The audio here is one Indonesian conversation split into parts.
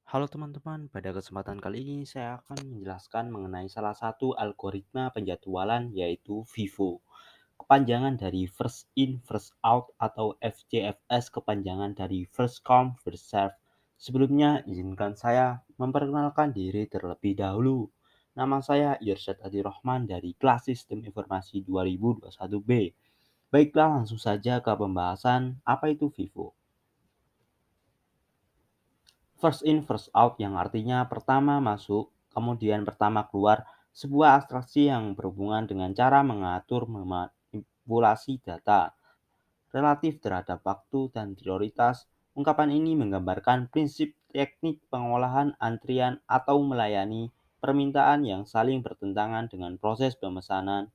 Halo teman-teman, pada kesempatan kali ini saya akan menjelaskan mengenai salah satu algoritma penjadwalan yaitu FIFO. Kepanjangan dari First In, First Out atau FCFS kepanjangan dari First Come, First Serve. Sebelumnya izinkan saya memperkenalkan diri terlebih dahulu. Nama saya Irsyad Adi Rohman dari kelas Sistem Informasi 2021B. Baiklah langsung saja ke pembahasan apa itu FIFO. First in, first out yang artinya pertama masuk, kemudian pertama keluar, sebuah abstraksi yang berhubungan dengan cara mengatur memanipulasi data relatif terhadap waktu dan prioritas. Ungkapan ini menggambarkan prinsip teknik pengolahan antrian atau melayani permintaan yang saling bertentangan dengan proses pemesanan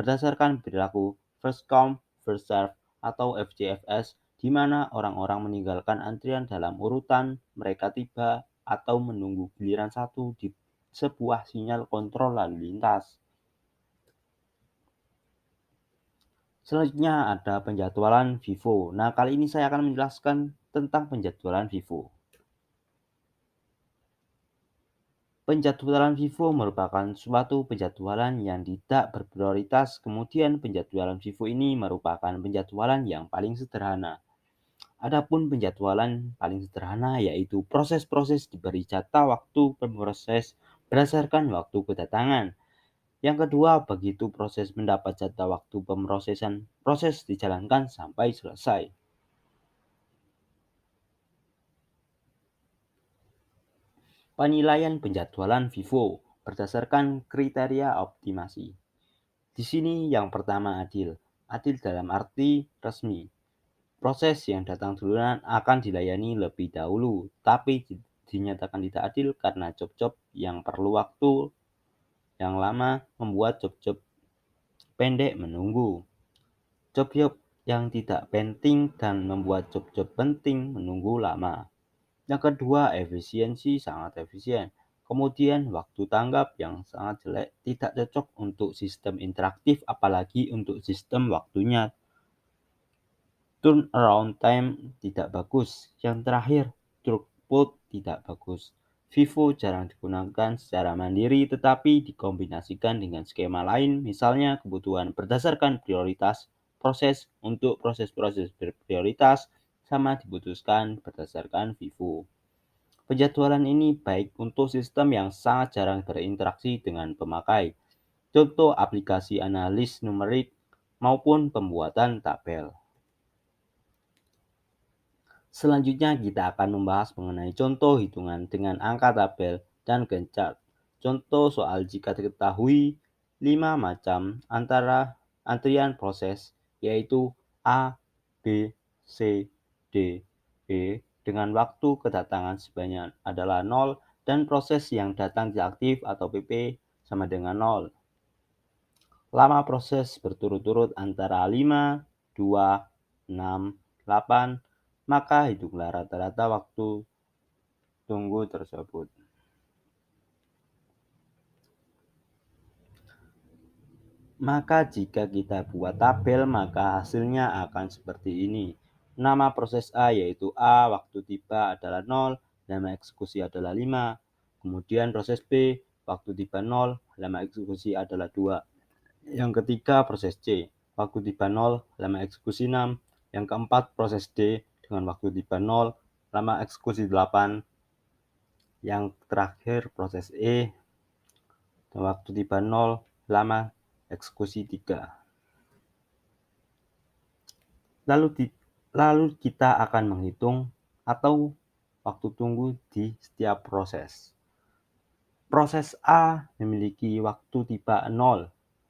berdasarkan perilaku first come, first serve atau FCFS, di mana orang-orang meninggalkan antrian dalam urutan mereka tiba atau menunggu giliran satu di sebuah sinyal kontrol lalu lintas. Selanjutnya ada penjadwalan FIFO. Nah, kali ini saya akan menjelaskan tentang penjadwalan FIFO. Penjadwalan FIFO merupakan suatu penjadwalan yang tidak berprioritas. Kemudian penjadwalan FIFO ini merupakan penjadwalan yang paling sederhana. Adapun penjadwalan paling sederhana yaitu proses-proses diberi jatah waktu pemroses berdasarkan waktu kedatangan. Yang kedua, begitu proses mendapat jatah waktu pemrosesan, proses dijalankan sampai selesai. Penilaian penjadwalan FIFO berdasarkan kriteria optimasi. Di sini yang pertama adil. Adil dalam arti resmi. Proses yang datang duluan akan dilayani lebih dahulu, tapi dinyatakan tidak adil karena job-job yang perlu waktu yang lama membuat job-job pendek menunggu. Job-job yang tidak penting dan membuat job-job penting menunggu lama. Yang kedua, efisiensi sangat efisien. Kemudian, waktu tanggap yang sangat jelek tidak cocok untuk sistem interaktif, apalagi untuk sistem waktunya. Turnaround time tidak bagus. Yang terakhir, throughput tidak bagus. Vivo jarang digunakan secara mandiri tetapi dikombinasikan dengan skema lain, misalnya kebutuhan berdasarkan prioritas proses untuk proses-proses berprioritas sama diputuskan berdasarkan Vivo. Penjadwalan ini baik untuk sistem yang sangat jarang berinteraksi dengan pemakai, contoh aplikasi analis numerik maupun pembuatan tabel. Selanjutnya kita akan membahas mengenai contoh hitungan dengan angka tabel dan Gantt chart. Contoh soal jika diketahui 5 macam antara antrian proses yaitu A, B, C, D, E dengan waktu kedatangan sebanyak adalah 0 dan proses yang datang tidak aktif atau PP sama dengan 0. Lama proses berturut-turut antara 5, 2, 6, 8, maka hitunglah rata-rata waktu tunggu tersebut. Maka jika kita buat tabel maka hasilnya akan seperti ini. Nama proses A yaitu A, waktu tiba adalah 0, lama eksekusi adalah 5. Kemudian proses B, waktu tiba 0, lama eksekusi adalah 2. Yang ketiga proses C, waktu tiba 0, lama eksekusi 6. Yang keempat proses D dengan waktu tiba 0, lama eksekusi 8. Yang terakhir proses E, waktu tiba 0, lama eksekusi 3. Lalu kita akan menghitung atau waktu tunggu di setiap proses. Proses A memiliki waktu tiba 0,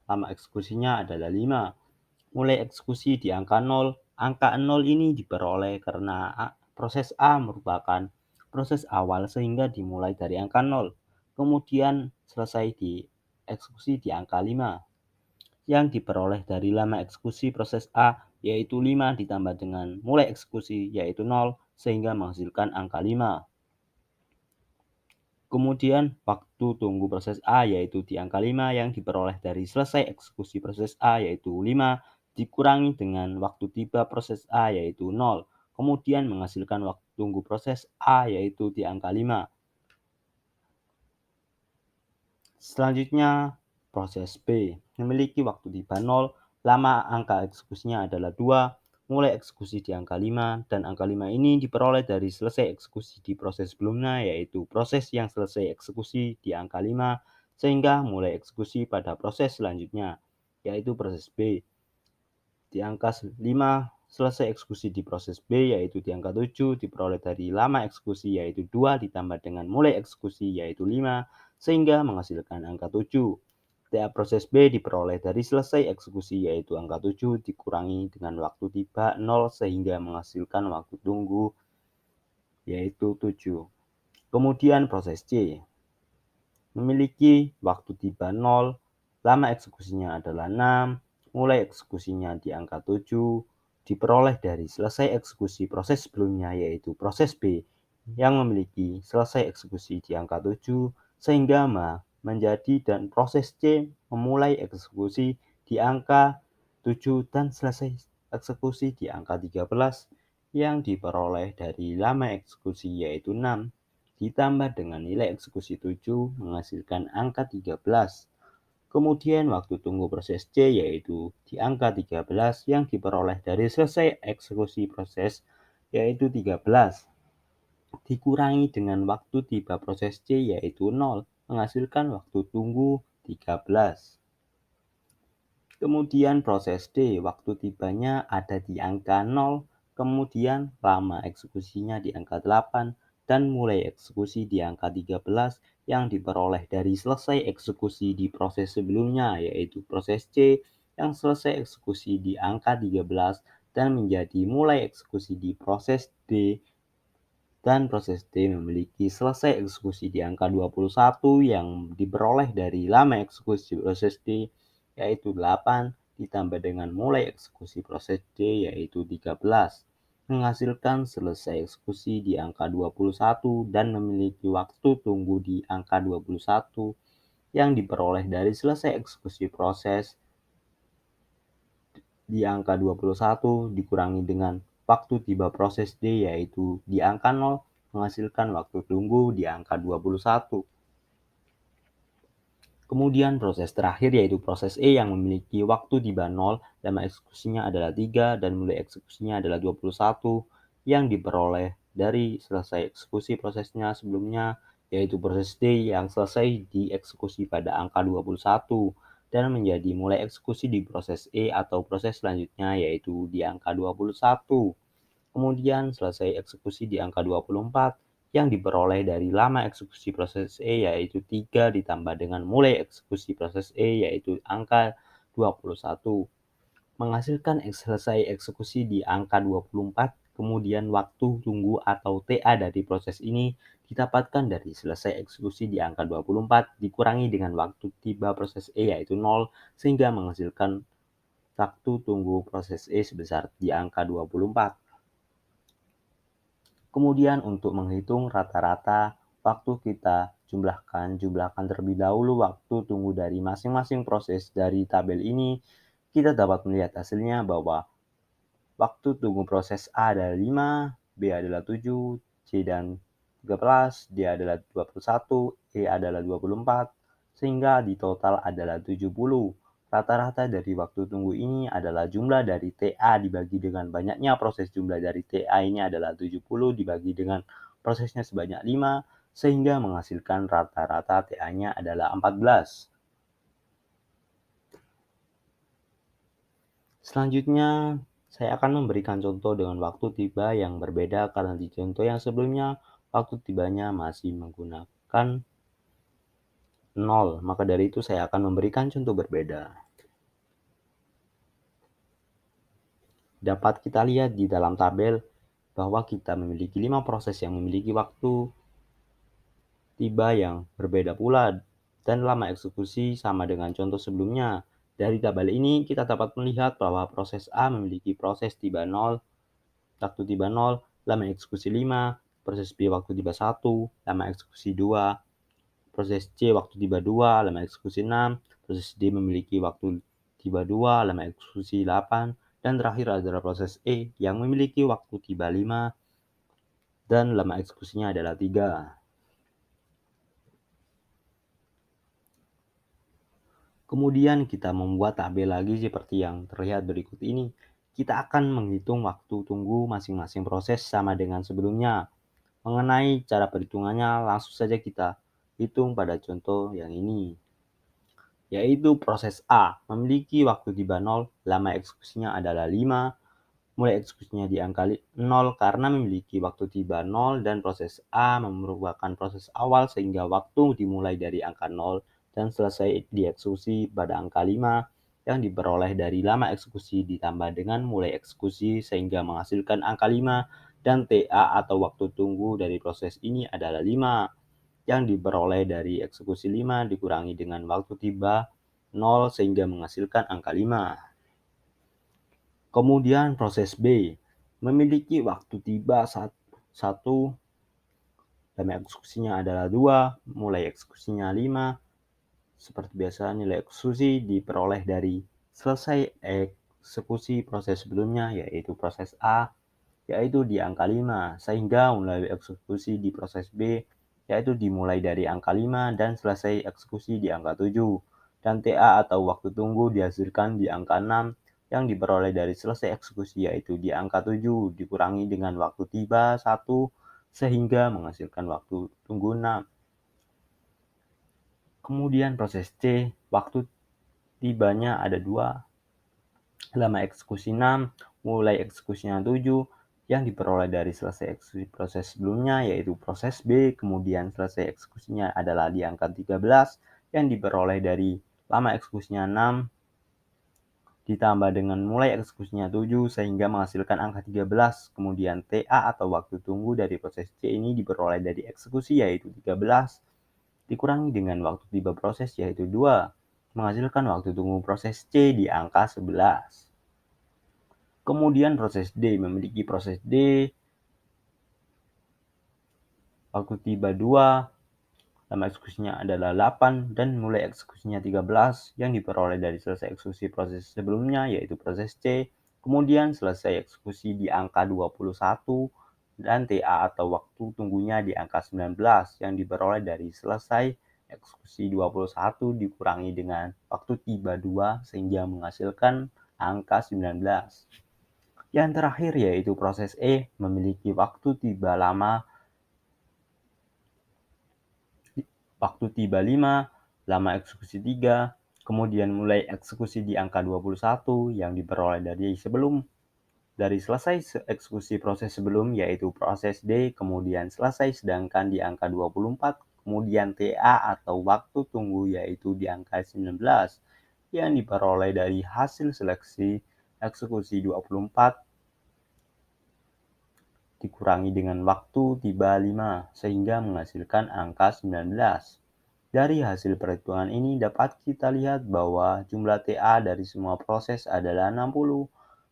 lama eksekusinya adalah 5. Mulai eksekusi di angka 0. Angka 0 ini diperoleh karena proses A merupakan proses awal sehingga dimulai dari angka 0. Kemudian selesai di eksekusi di angka 5. Yang diperoleh dari lama eksekusi proses A yaitu 5 ditambah dengan mulai eksekusi yaitu 0 sehingga menghasilkan angka 5. Kemudian waktu tunggu proses A yaitu di angka 5 yang diperoleh dari selesai eksekusi proses A yaitu 5 dikurangi dengan waktu tiba proses A yaitu 0. kemudian menghasilkan waktu tunggu proses A yaitu di angka 5. Selanjutnya, proses B memiliki waktu tiba 0, lama angka eksekusinya adalah 2, mulai eksekusi di angka 5, dan angka 5 ini diperoleh dari selesai eksekusi di proses sebelumnya, yaitu proses yang selesai eksekusi di angka 5, sehingga mulai eksekusi pada proses selanjutnya, yaitu proses B. Di angka 5, selesai eksekusi di proses B, yaitu di angka 7, diperoleh dari lama eksekusi, yaitu 2, ditambah dengan mulai eksekusi, yaitu 5, sehingga menghasilkan angka 7. TA proses B diperoleh dari selesai eksekusi, yaitu angka 7, dikurangi dengan waktu tiba 0, sehingga menghasilkan waktu tunggu, yaitu 7. Kemudian proses C memiliki waktu tiba 0, lama eksekusinya adalah 6, mulai eksekusinya di angka 7, diperoleh dari selesai eksekusi proses sebelumnya yaitu proses B yang memiliki selesai eksekusi di angka 7, sehingga menjadi dan proses C memulai eksekusi di angka 7 dan selesai eksekusi di angka 13 yang diperoleh dari lama eksekusi yaitu 6 ditambah dengan nilai eksekusi 7 menghasilkan angka 13. Kemudian waktu tunggu proses C yaitu di angka 13 yang diperoleh dari selesai eksekusi proses yaitu 13. Dikurangi dengan waktu tiba proses C yaitu 0 menghasilkan waktu tunggu 13. Kemudian proses D, waktu tibanya ada di angka 0, kemudian lama eksekusinya di angka 8, dan mulai eksekusi di angka 13 yang diperoleh dari selesai eksekusi di proses sebelumnya, yaitu proses C yang selesai eksekusi di angka 13 dan menjadi mulai eksekusi di proses D, dan proses D memiliki selesai eksekusi di angka 21 yang diperoleh dari lama eksekusi proses D yaitu 8 ditambah dengan mulai eksekusi proses D yaitu 13 menghasilkan selesai eksekusi di angka 21 dan memiliki waktu tunggu di angka 21 yang diperoleh dari selesai eksekusi proses di angka 21 dikurangi dengan waktu tiba proses D yaitu di angka 0 menghasilkan waktu tunggu di angka 21. Kemudian proses terakhir yaitu proses E yang memiliki waktu tiba 0, lama eksekusinya adalah 3 dan mulai eksekusinya adalah 21 yang diperoleh dari selesai eksekusi prosesnya sebelumnya yaitu proses D yang selesai dieksekusi pada angka 21 dan menjadi mulai eksekusi di proses E atau proses selanjutnya yaitu di angka 21. Kemudian selesai eksekusi di angka 24 yang diperoleh dari lama eksekusi proses E yaitu 3 ditambah dengan mulai eksekusi proses E yaitu angka 21. Menghasilkan selesai eksekusi di angka 24, kemudian waktu tunggu atau TA dari proses ini didapatkan dari selesai eksekusi di angka 24 dikurangi dengan waktu tiba proses E yaitu 0 sehingga menghasilkan waktu tunggu proses E sebesar di angka 24. Kemudian untuk menghitung rata-rata waktu kita jumlahkan terlebih dahulu waktu tunggu dari masing-masing proses dari tabel ini. Kita dapat melihat hasilnya bahwa waktu tunggu proses A adalah 5, B adalah 7, C dan 13, D adalah 21, E adalah 24, sehingga di total adalah 70. Rata-rata dari waktu tunggu ini adalah jumlah dari TA dibagi dengan banyaknya proses. Jumlah dari TA ini adalah 70 dibagi dengan prosesnya sebanyak 5, sehingga menghasilkan rata-rata TA-nya adalah 14. Selanjutnya, saya akan memberikan contoh dengan waktu tiba yang berbeda karena di contoh yang sebelumnya waktu tibanya masih menggunakan 0. Maka dari itu saya akan memberikan contoh berbeda. Dapat kita lihat di dalam tabel bahwa kita memiliki 5 proses yang memiliki waktu tiba yang berbeda pula dan lama eksekusi sama dengan contoh sebelumnya. Dari tabel ini kita dapat melihat bahwa proses A memiliki proses tiba 0, waktu tiba 0, lama eksekusi 5, proses B waktu tiba 1, lama eksekusi 2, proses C waktu tiba 2, lama eksekusi 6, proses D memiliki waktu tiba 2, lama eksekusi 8, Dan terakhir adalah proses E yang memiliki waktu tiba 5 dan lama eksekusinya adalah 3. Kemudian kita membuat tabel lagi seperti yang terlihat berikut ini. Kita akan menghitung waktu tunggu masing-masing proses sama dengan sebelumnya. Mengenai cara perhitungannya, langsung saja kita hitung pada contoh yang ini. Yaitu proses A memiliki waktu tiba 0, lama eksekusinya adalah 5, mulai eksekusinya di angka 0 karena memiliki waktu tiba 0 dan proses A merupakan proses awal sehingga waktu dimulai dari angka 0 dan selesai dieksekusi pada angka 5 yang diperoleh dari lama eksekusi ditambah dengan mulai eksekusi sehingga menghasilkan angka 5 dan TA atau waktu tunggu dari proses ini adalah 5 yang diperoleh dari eksekusi 5 dikurangi dengan waktu tiba 0 sehingga menghasilkan angka 5. Kemudian proses B memiliki waktu tiba 1, lama eksekusinya adalah 2, mulai eksekusinya 5. Seperti biasa nilai eksekusi diperoleh dari selesai eksekusi proses sebelumnya yaitu proses A yaitu di angka 5, sehingga mulai eksekusi di proses B yaitu dimulai dari angka 5 dan selesai eksekusi di angka 7. Dan TA atau waktu tunggu dihasilkan di angka 6 yang diperoleh dari selesai eksekusi yaitu di angka 7 dikurangi dengan waktu tiba 1 sehingga menghasilkan waktu tunggu 6. Kemudian proses C, waktu tibanya ada 2, lama eksekusi 6, mulai eksekusinya 7, yang diperoleh dari selesai eksekusi proses sebelumnya yaitu proses B, kemudian selesai eksekusinya adalah di angka 13 yang diperoleh dari lama eksekusinya 6 ditambah dengan mulai eksekusinya 7 sehingga menghasilkan angka 13. Kemudian TA atau waktu tunggu dari proses C ini diperoleh dari eksekusi yaitu 13 dikurangi dengan waktu tiba proses yaitu 2 menghasilkan waktu tunggu proses C di angka 11. Kemudian proses D memiliki proses D waktu tiba 2, lama eksekusinya adalah 8 dan mulai eksekusinya 13 yang diperoleh dari selesai eksekusi proses sebelumnya yaitu proses C. Kemudian selesai eksekusi di angka 21 dan TA atau waktu tunggunya di angka 19 yang diperoleh dari selesai eksekusi 21 dikurangi dengan waktu tiba 2 sehingga menghasilkan angka 19. Yang terakhir yaitu proses E memiliki waktu tiba 5, lama eksekusi 3, kemudian mulai eksekusi di angka 21 yang diperoleh dari selesai eksekusi proses sebelum yaitu proses D, kemudian selesai sedangkan di angka 24, kemudian TA atau waktu tunggu yaitu di angka 19 yang diperoleh dari hasil seleksi eksekusi 24 dikurangi dengan waktu tiba 5 sehingga menghasilkan angka 19. Dari hasil perhitungan ini dapat kita lihat bahwa jumlah TA dari semua proses adalah 60.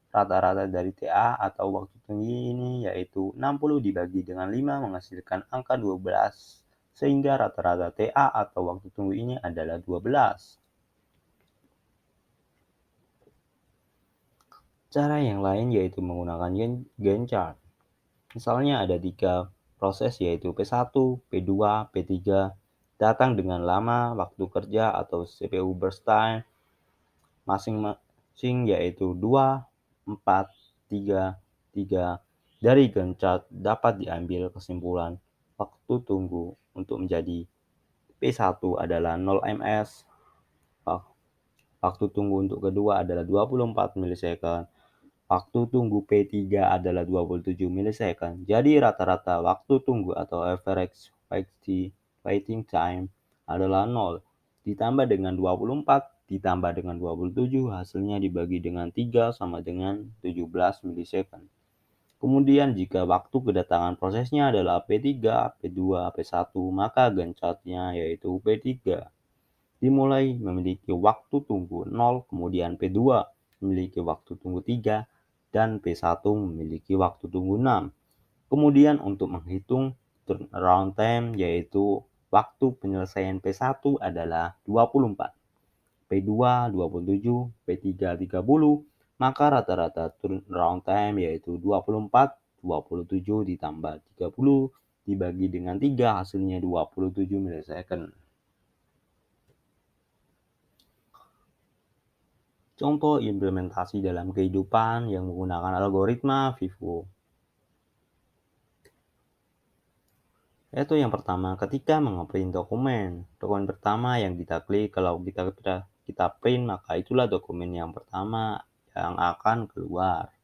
Rata-rata dari TA atau waktu tunggu ini yaitu 60 dibagi dengan 5 menghasilkan angka 12. Sehingga rata-rata TA atau waktu tunggu ini adalah 12. Cara yang lain yaitu menggunakan Gantt chart. Misalnya ada 3 proses yaitu P1, P2, P3 datang dengan lama waktu kerja atau CPU burst time masing-masing yaitu 2, 4, 3, 3. Dari Gantt chart dapat diambil kesimpulan waktu tunggu untuk menjadi P1 adalah 0 ms, waktu tunggu untuk kedua adalah 24 milisecond, waktu tunggu P3 adalah 27 milisecond. Jadi rata-rata waktu tunggu atau average waiting time adalah 0. Ditambah dengan 24 ditambah dengan 27 hasilnya dibagi dengan 3 sama dengan 17 milisecond. Kemudian jika waktu kedatangan prosesnya adalah P3, P2, P1 maka Gantt chart-nya yaitu P3 dimulai memiliki waktu tunggu 0, kemudian P2 memiliki waktu tunggu 3, dan P1 memiliki waktu tunggu 6. Kemudian untuk menghitung turnaround time yaitu waktu penyelesaian P1 adalah 24, P2 27, P3 30, maka rata-rata turnaround time yaitu 24, 27 ditambah 30 dibagi dengan 3 hasilnya 27 milisecond. Contoh implementasi dalam kehidupan yang menggunakan algoritma FIFO. Yaitu yang pertama, ketika mengeprint dokumen. Dokumen pertama yang kita klik, kalau kita print, maka itulah dokumen yang pertama yang akan keluar.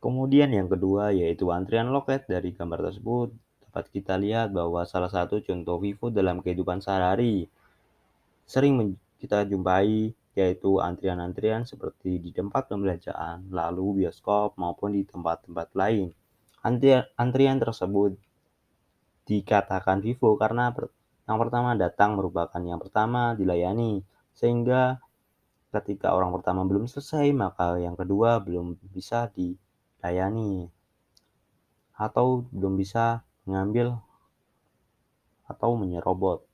Kemudian yang kedua yaitu antrian loket. Dari gambar tersebut dapat kita lihat bahwa salah satu contoh FIFO dalam kehidupan sehari-hari sering kita jumpai, yaitu antrian-antrian seperti di tempat pembelanjaan, lalu bioskop maupun di tempat-tempat lain. Antrian tersebut dikatakan FIFO karena yang pertama datang merupakan yang pertama dilayani, sehingga ketika orang pertama belum selesai, maka yang kedua belum bisa dilayani atau belum bisa mengambil atau menyerobot.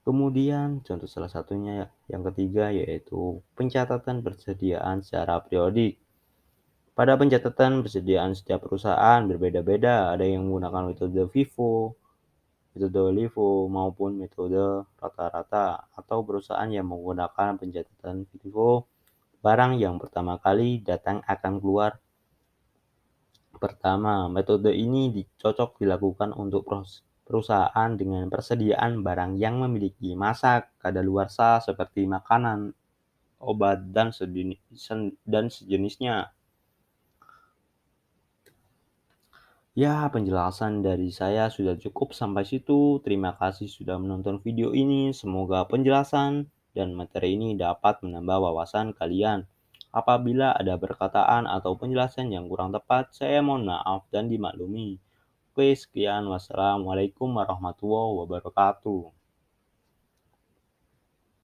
Kemudian contoh salah satunya yang ketiga yaitu pencatatan persediaan secara periodik. Pada pencatatan persediaan setiap perusahaan berbeda-beda, ada yang menggunakan metode FIFO, metode LIFO, maupun metode rata-rata, atau perusahaan yang menggunakan pencatatan FIFO, barang yang pertama kali datang akan keluar pertama. Metode ini cocok dilakukan untuk perusahaan dengan persediaan barang yang memiliki masa kadaluarsa seperti makanan, obat, dan sejenisnya. Ya, penjelasan dari saya sudah cukup sampai situ. Terima kasih sudah menonton video ini. Semoga penjelasan dan materi ini dapat menambah wawasan kalian. Apabila ada perkataan atau penjelasan yang kurang tepat, saya mohon maaf dan dimaklumi. Oke, sekian. Wassalamualaikum warahmatullahi wabarakatuh.